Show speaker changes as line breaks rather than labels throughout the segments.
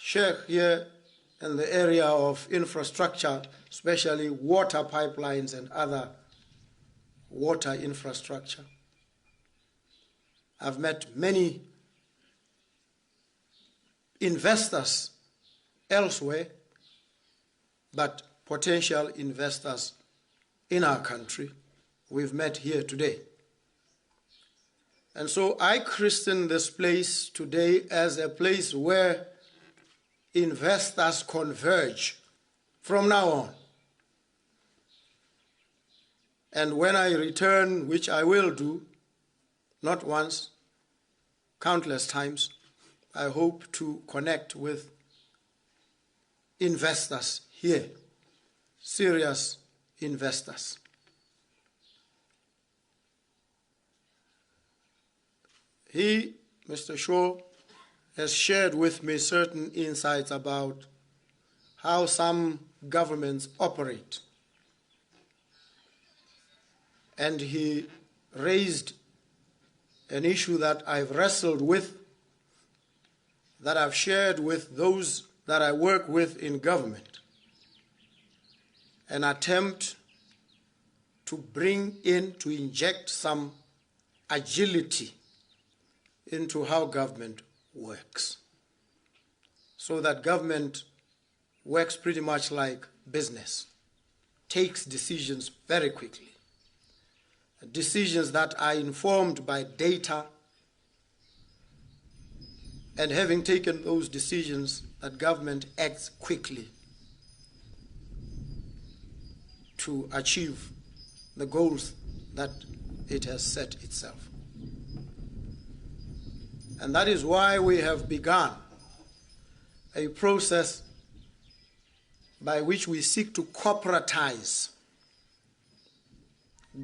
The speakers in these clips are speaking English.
share here in the area of infrastructure, especially water pipelines and other water infrastructure. I've met many investors elsewhere, but potential investors in our country we've met here today. And so I christen this place today as a place where investors converge from now on. And when I return, which I will do, not once, countless times, I hope to connect with investors here, serious investors. He, Mr. Shaw, has shared with me certain insights about how some governments operate. And he raised an issue that I've wrestled with, that I've shared with those that I work with in government, an attempt to bring in, to inject some agility into how government works, so that government works pretty much like business, takes decisions very quickly, decisions that are informed by data, and having taken those decisions, that government acts quickly to achieve the goals that it has set itself. And that is why we have begun a process by which we seek to corporatize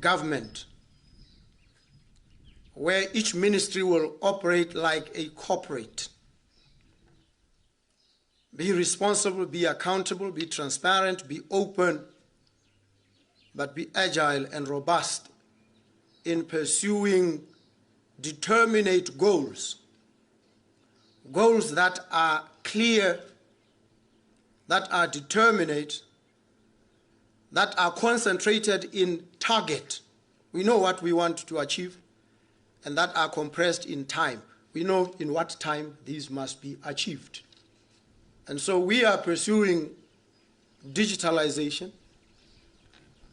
government, where each ministry will operate like a corporate. Be responsible, be accountable, be transparent, be open, but be agile and robust in pursuing determinate goals. Goals that are clear, that are determinate, that are concentrated in target. We know what we want to achieve, and that are compressed in time. We know in what time these must be achieved. And so we are pursuing digitalization.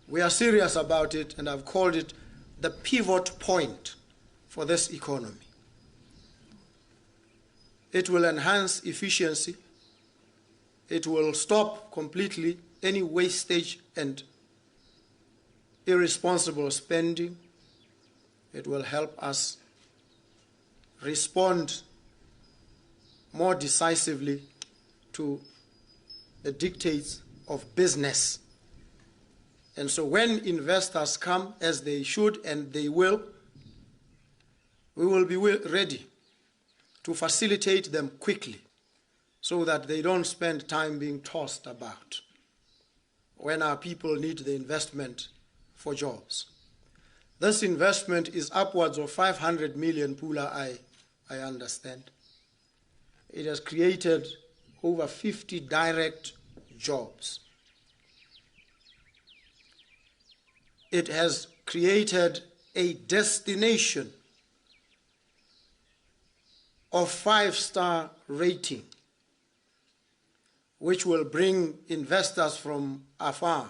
We are serious about it, and I've called it the pivot point for this economy. It will enhance efficiency. It will stop completely any wastage and irresponsible spending. It will help us respond more decisively to the dictates of business. And so when investors come, as they should and they will, we will be ready to facilitate them quickly so that they don't spend time being tossed about when our people need the investment for jobs. This investment is upwards of 500 million pula, I understand. It has created over 50 direct jobs. It has created a destination of 5-star rating, which will bring investors from afar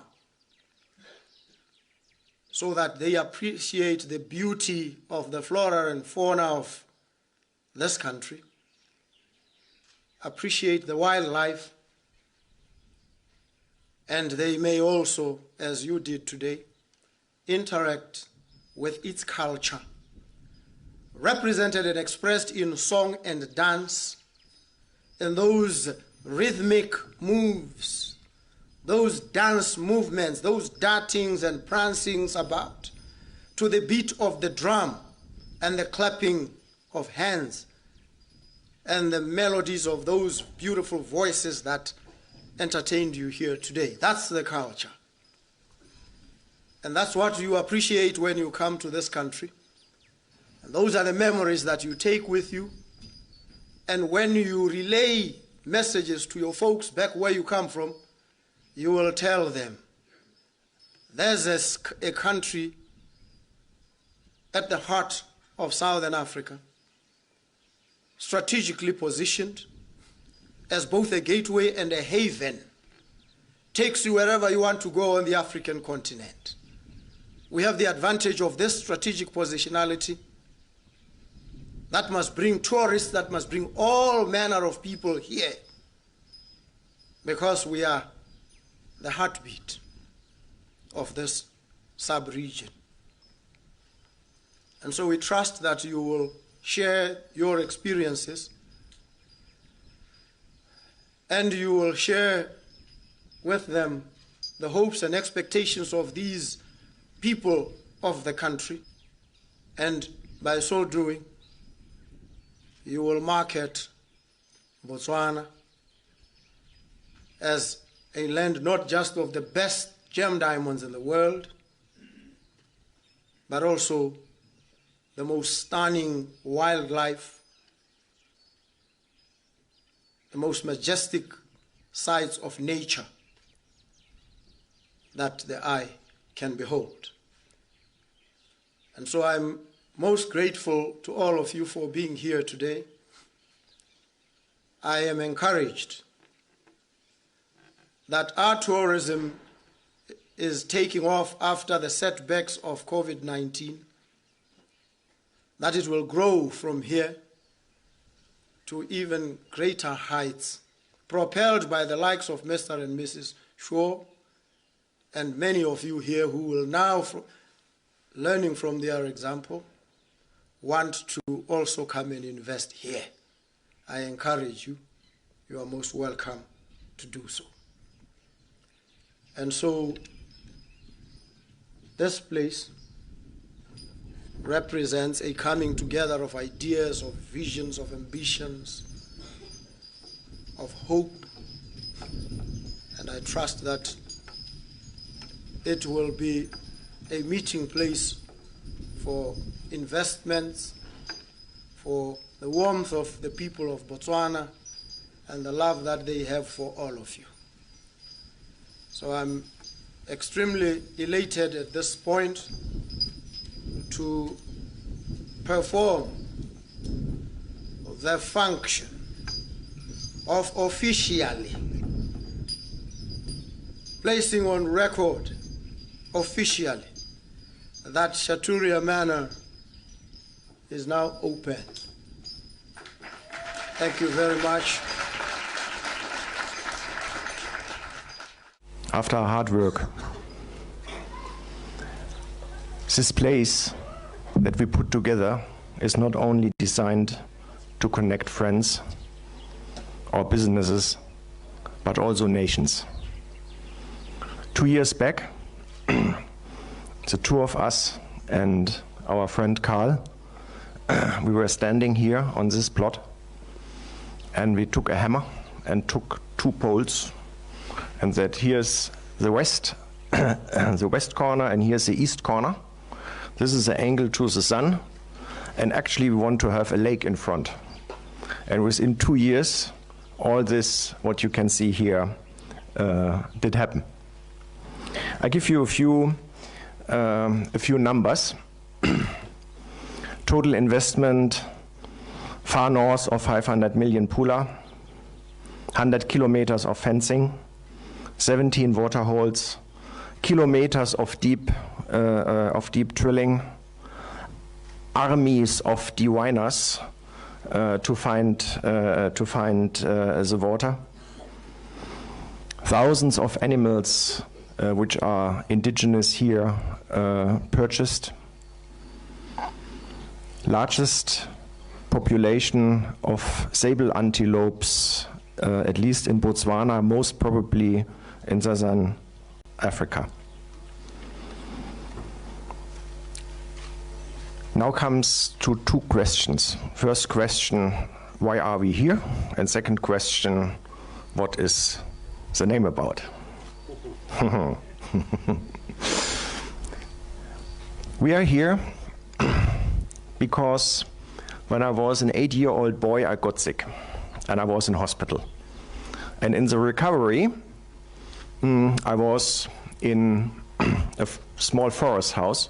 so that they appreciate the beauty of the flora and fauna of this country, appreciate the wildlife, and they may also, as you did today, interact with its culture, represented and expressed in song and dance, in those rhythmic moves, those dance movements, those dartings and prancings about, to the beat of the drum and the clapping of hands and the melodies of those beautiful voices that entertained you here today. That's the culture. And that's what you appreciate when you come to this country. And those are the memories that you take with you. And when you relay messages to your folks back where you come from, you will tell them there's a country at the heart of Southern Africa, strategically positioned as both a gateway and a haven, takes you wherever you want to go on the African continent. We have the advantage of this strategic positionality that must bring tourists, that must bring all manner of people here, because we are the heartbeat of this sub-region. And so we trust that you will share your experiences and you will share with them the hopes and expectations of these people of the country. And by so doing, you will market Botswana as a land not just of the best gem diamonds in the world, but also the most stunning wildlife, the most majestic sights of nature that the eye can behold. And so I'm most grateful to all of you for being here today. I am encouraged that our tourism is taking off after the setbacks of COVID-19, that it will grow from here to even greater heights, propelled by the likes of Mr. and Mrs. Shaw, and many of you here who will now, learning from their example, want to also come and invest here. I encourage you. You are most welcome to do so. And so this place represents a coming together of ideas, of visions, of ambitions, of hope. And I trust that it will be a meeting place for investments, for the warmth of the people of Botswana, and the love that they have for all of you. So I'm extremely elated at this point to perform the function of officially placing on record officially that Shaturia Manor is now open. Thank you very much.
After hard work, this place that we put together is not only designed to connect friends or businesses, but also nations. 2 years back, the two of us and our friend Carl, we were standing here on this plot, and we took a hammer and took 2 poles, and that here's the west, the west corner, and here's the east corner. This is the angle to the sun, and actually we want to have a lake in front. And within 2 years, all this, what you can see here, did happen. I give you a few numbers. Total investment far north of 500 million pula, 100 kilometers of fencing, 17 water holes, kilometers of deep drilling, armies of diviners to find the water, thousands of animals which are indigenous here purchased, largest population of sable antelopes, at least in Botswana, most probably in southern Africa. Now comes to 2 questions. First question, why are we here? And second question, what is the name about? We are here because when I was an 8-year-old boy, I got sick and I was in hospital. And in the recovery, I was in a small forest house,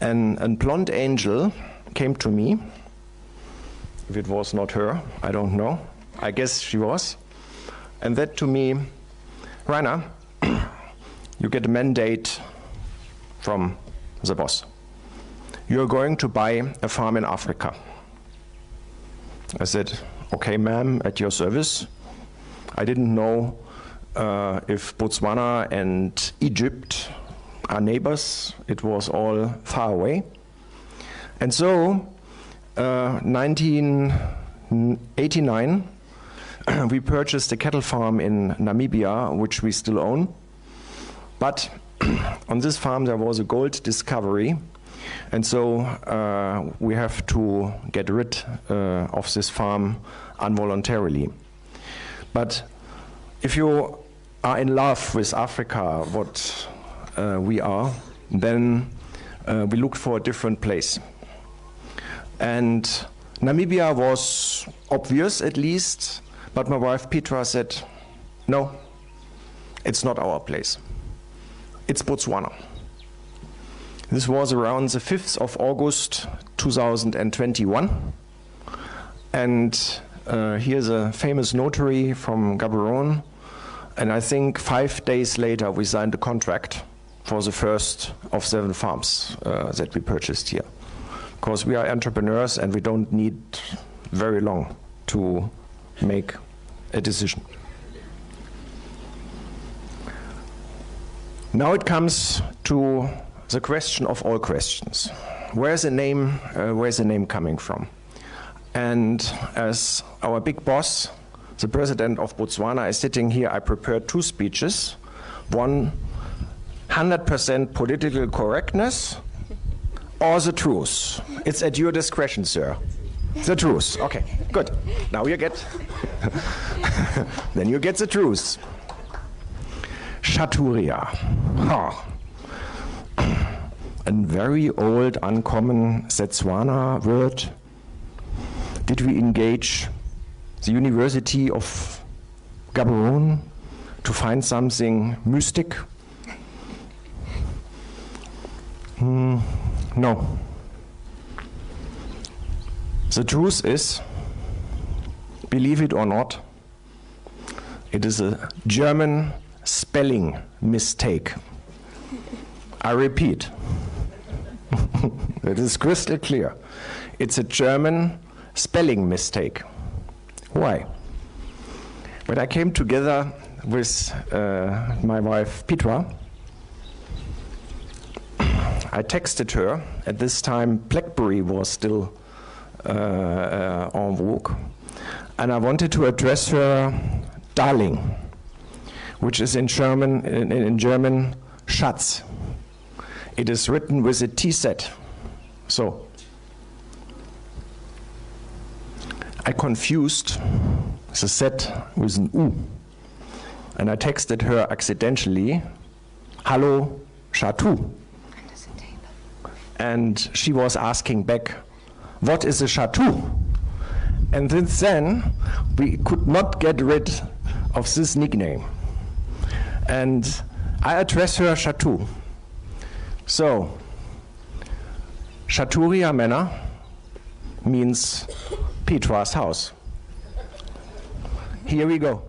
and a blonde angel came to me. If it was not her, I don't know. I guess she was. And said to me, Rainer, you get a mandate from the boss. You're going to buy a farm in Africa. I said, okay, ma'am, at your service. I didn't know if Botswana and Egypt are neighbors. It was all far away. And so, 1989, we purchased a cattle farm in Namibia, which we still own. But on this farm there was a gold discovery, and so we have to get rid of this farm involuntarily. But if you are in love with Africa, what we are, then we looked for a different place. And Namibia was obvious, at least, but my wife Petra said, no, it's not our place. It's Botswana. This was around the 5th of August 2021. And here's a famous notary from Gaborone. And I think 5 days later we signed a contract for the first of 7 farms that we purchased here. Because we are entrepreneurs and we don't need very long to make a decision. Now it comes to the question of all questions. Where's the name coming from? And as our big boss, the president of Botswana, is sitting here, I prepared 2 speeches. One, 100% political correctness, or the truth. It's at your discretion, sir. The truth. Okay, good. Now you get, then you get the truth. Shaturia. Huh. A very old, uncommon Setswana word. Did we engage the University of Gaborone to find something mystic? No. The truth is, believe it or not, it is a German spelling mistake. I repeat, it is crystal clear. It's a German spelling mistake. Why? When I came together with my wife Petra, I texted her. At this time, BlackBerry was still en vogue, and I wanted to address her darling, which is in German Schatz. It is written with a TZ. So I confused the Z with an U, and I texted her accidentally, "Hallo, Chatu." And she was asking back, what is a Chatu? And since then, we could not get rid of this nickname. And I address her Chatu. So, Shaturia Manor means Petra's house. Here we go.